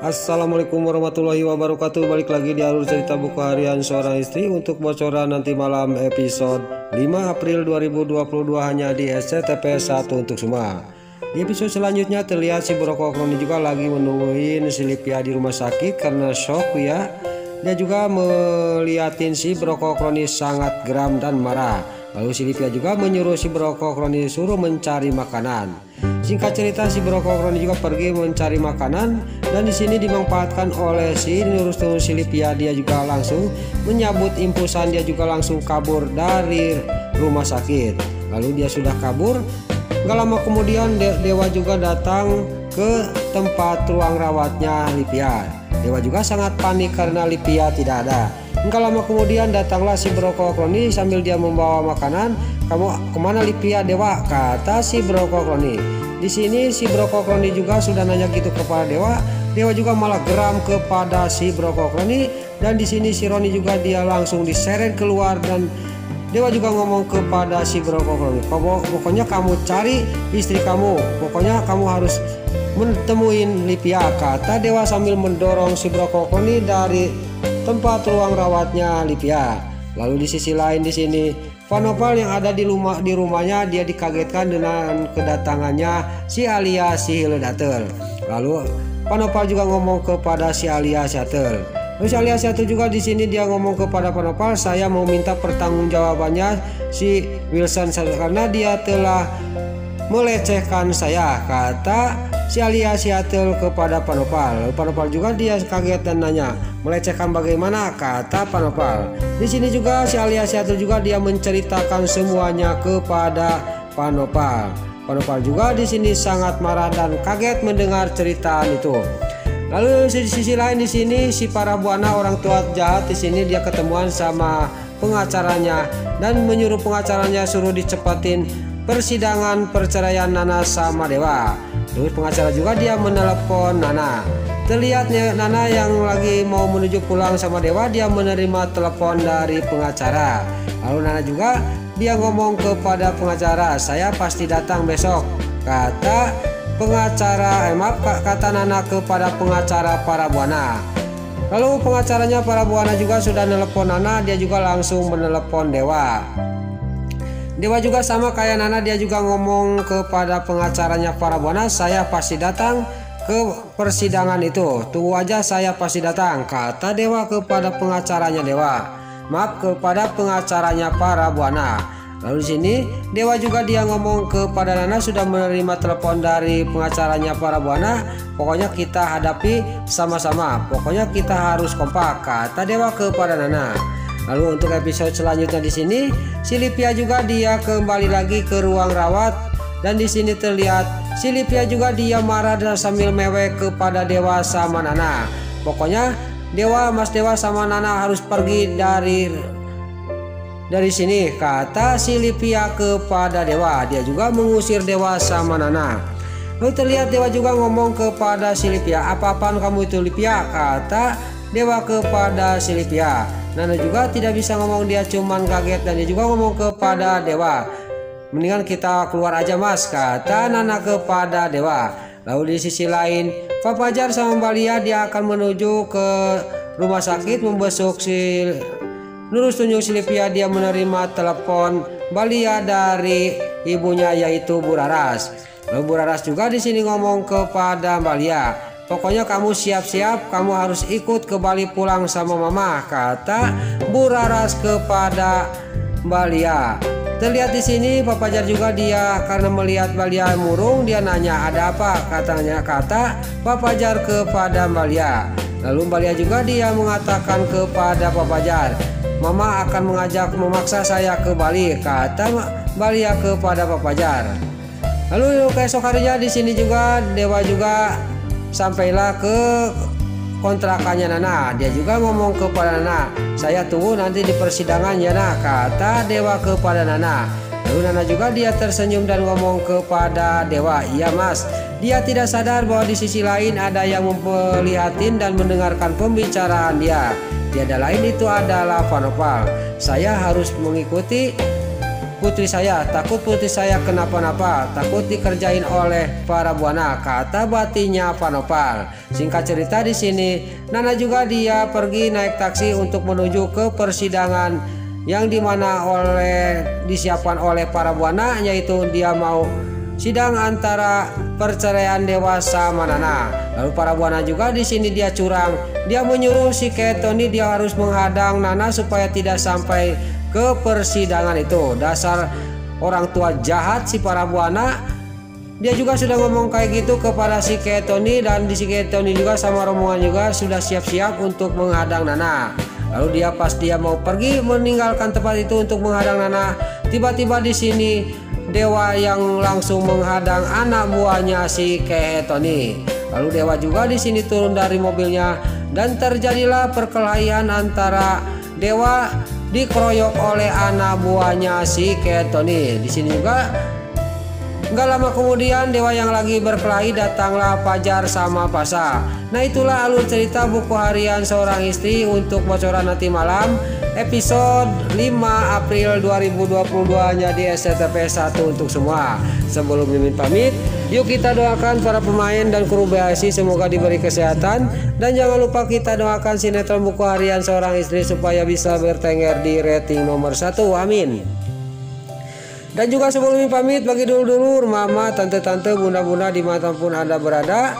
Assalamualaikum warahmatullahi wabarakatuh. Balik lagi di alur cerita buku harian seorang istri untuk bocoran nanti malam episode 5 April 2022 hanya di SCTP 1 untuk semua. Di episode selanjutnya terlihat si Broko Kroni juga lagi menungguin si Lipia di rumah sakit karena shock ya. Dia juga melihatin si Broko Kroni sangat geram dan marah. Lalu si Lipia juga menyuruh si Broko Kroni suruh mencari makanan. Singkat cerita, si Broko Kroni juga pergi mencari makanan dan di sini dimanfaatkan oleh si Nurus si Lipia. Dia juga langsung menyambut impusan, dia juga langsung kabur dari rumah sakit. Lalu dia sudah kabur, gak lama kemudian Dewa juga datang ke tempat ruang rawatnya Lipia. Dewa juga sangat panik karena Lipia tidak ada. Gak lama kemudian datanglah si Broko Kroni sambil dia membawa makanan. "Kamu kemana Lipia, Dewa?" kata si Broko Kroni. Di sini si Broko Kroni juga sudah nanya gitu kepada Dewa. Dewa juga malah geram kepada si Broko Kroni dan di sini si Roni juga dia langsung diseret keluar dan Dewa juga ngomong kepada si Broko Kroni, "Pokoknya kamu cari istri kamu, pokoknya kamu harus menemuin Lipia," kata Dewa sambil mendorong si Broko Kroni dari tempat ruang rawatnya Lipia. Lalu di sisi lain di sini Vanopal yang ada di rumahnya dia dikagetkan dengan kedatangannya si Alia si Hildatel. Lalu Vanopal juga ngomong kepada si Alia Shatter. Terus Alia Shatter juga di sini dia ngomong kepada Vanopal, "Saya mau minta pertanggungjawabannya si Wilson karena dia telah melecehkan saya," kata si Alia Shatter kepada Vanopal. Vanopal juga dia kaget dan nanya, "Melecehkan bagaimana?" kata Vanopal. Di sini juga si Alia Shatter juga dia menceritakan semuanya kepada Vanopal. Vanopal juga di sini sangat marah dan kaget mendengar cerita itu. Lalu di sisi lain di sini si Parabuana orang tua jahat di sini dia ketemuan sama pengacaranya dan menyuruh pengacaranya suruh dicepatin persidangan perceraian Nana sama Dewa. Terus pengacara juga dia menelepon Nana. Terlihat Nana yang lagi mau menuju pulang sama Dewa, dia menerima telepon dari pengacara. Lalu Nana juga dia ngomong kepada pengacara, "Saya pasti datang besok," kata pengacara. Kata Nana kepada pengacara Parabuana. Lalu pengacaranya Parabuana juga sudah menelepon Nana, dia juga langsung menelepon Dewa. Dewa juga sama kayak Nana, dia juga ngomong kepada pengacaranya Parabuana, "Saya pasti datang ke persidangan itu, tunggu aja, saya pasti datang," kata Dewa kepada pengacaranya kepada pengacaranya Parabuana. Lalu di sini Dewa juga dia ngomong kepada Nana sudah menerima telepon dari pengacaranya Parabuana, "Pokoknya kita hadapi sama-sama, pokoknya kita harus kompak," kata Dewa kepada Nana. Lalu untuk episode selanjutnya di sini si Lipia juga dia kembali lagi ke ruang rawat dan di sini terlihat si Lipia juga dia marah dan sambil mewek kepada Dewa sama Nana. Pokoknya Mas Dewa sama Nana harus pergi dari sini, kata si Lipia kepada Dewa. Dia juga mengusir Dewa sama Nana. Lalu terlihat Dewa juga ngomong kepada si Lipia, "Apa-apaan kamu itu Lipia?" kata Dewa kepada si Lipia. Nana juga tidak bisa ngomong, dia cuman kaget dan dia juga ngomong kepada Dewa, "Mendingan kita keluar aja Mas," kata Nana kepada Dewa. Lalu di sisi lain Pak Fajar sama Mbak Lia dia akan menuju ke rumah sakit membesuk si Nurus tunjuk si Lipia. Dia menerima telepon Mbak Lia dari ibunya yaitu Bu Raras. Lalu Bu Raras juga di sini ngomong kepada Mbak Lia, "Pokoknya kamu siap-siap, kamu harus ikut ke Bali pulang sama Mama," kata Bu Raras kepada Mbak Lia. Terlihat di sini Pak Fajar juga dia karena melihat Mbak Lia murung, dia nanya, "Ada apa?" kata Pak Fajar kepada Mbak Lia. Lalu Mbak Lia juga dia mengatakan kepada Pak Fajar, "Mama akan memaksa saya ke Bali," kata Mbak Lia kepada Pak Fajar. Lalu keesok harinya di sini juga Dewa juga sampailah ke kontrakannya Nana. Dia juga ngomong kepada Nana, "Saya tunggu nanti di persidangan ya Nak," kata Dewa kepada Nana. Lalu Nana juga dia tersenyum dan ngomong kepada Dewa, "Iya Mas." Dia tidak sadar bahwa di sisi lain ada yang memperlihatin dan mendengarkan pembicaraan dia. Tiada lain itu adalah Vanopal. "Saya harus mengikuti putri saya, takut putri saya kenapa-napa, takut dikerjain oleh para buana, kata batinnya Pak Nopal. Singkat cerita di sini, Nana juga dia pergi naik taksi untuk menuju ke persidangan yang dimana disiapkan oleh para buana, yaitu dia mau sidang antara perceraian Dewa sama Nana. Lalu para buana juga di sini dia curang, dia menyuruh si Ketoni dia harus menghadang Nana supaya tidak sampai ke persidangan itu. Dasar orang tua jahat si para buana. Dia juga sudah ngomong kayak gitu kepada si Ketoni, dan si Ketoni juga sama rombongan juga sudah siap-siap untuk menghadang Nana. Lalu pas dia mau pergi meninggalkan tempat itu untuk menghadang Nana, tiba-tiba di sini Dewa yang langsung menghadang anak buahnya si Ketoni. Lalu Dewa juga di sini turun dari mobilnya dan terjadilah perkelahian antara Dewa dikeroyok oleh anak buahnya si Ketoni. Di sini juga nggak lama kemudian Dewa yang lagi berkelahi datanglah Fajar sama Pasha. Nah itulah alur cerita buku harian seorang istri untuk bocoran nanti malam episode 5 April 2022 hanya di SCTV 1 untuk semua. Sebelum Mimin pamit, yuk kita doakan para pemain dan kru BHSI semoga diberi kesehatan, dan jangan lupa kita doakan sinetron buku harian seorang istri supaya bisa bertengger di rating nomor 1. Amin. Dan juga sebelum Mimin pamit, bagi dulur-dulur, mama, tante-tante, bunda-bunda dimanapun Anda berada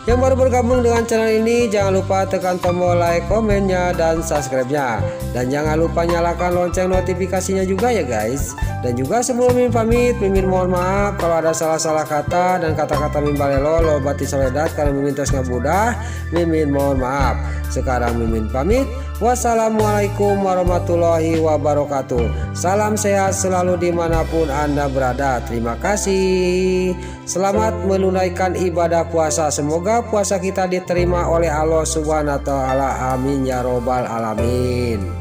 yang baru bergabung dengan channel ini, jangan lupa tekan tombol like, komennya, dan subscribe-nya. Dan jangan lupa nyalakan lonceng notifikasinya juga ya guys. Dan juga sebelum Mimin pamit, Mimin mohon maaf kalau ada salah-salah kata dan kata-kata Mimin balelo lo bati soledat karena Mimin terus ngabudah. Mimin mohon maaf. Sekarang Mimin pamit. Wassalamualaikum warahmatullahi wabarakatuh. Salam sehat selalu dimanapun Anda berada. Terima kasih. Selamat menunaikan ibadah puasa. Semoga puasa kita diterima oleh Allah Subhanahu wa Ta'ala. Amin ya robbal alamin.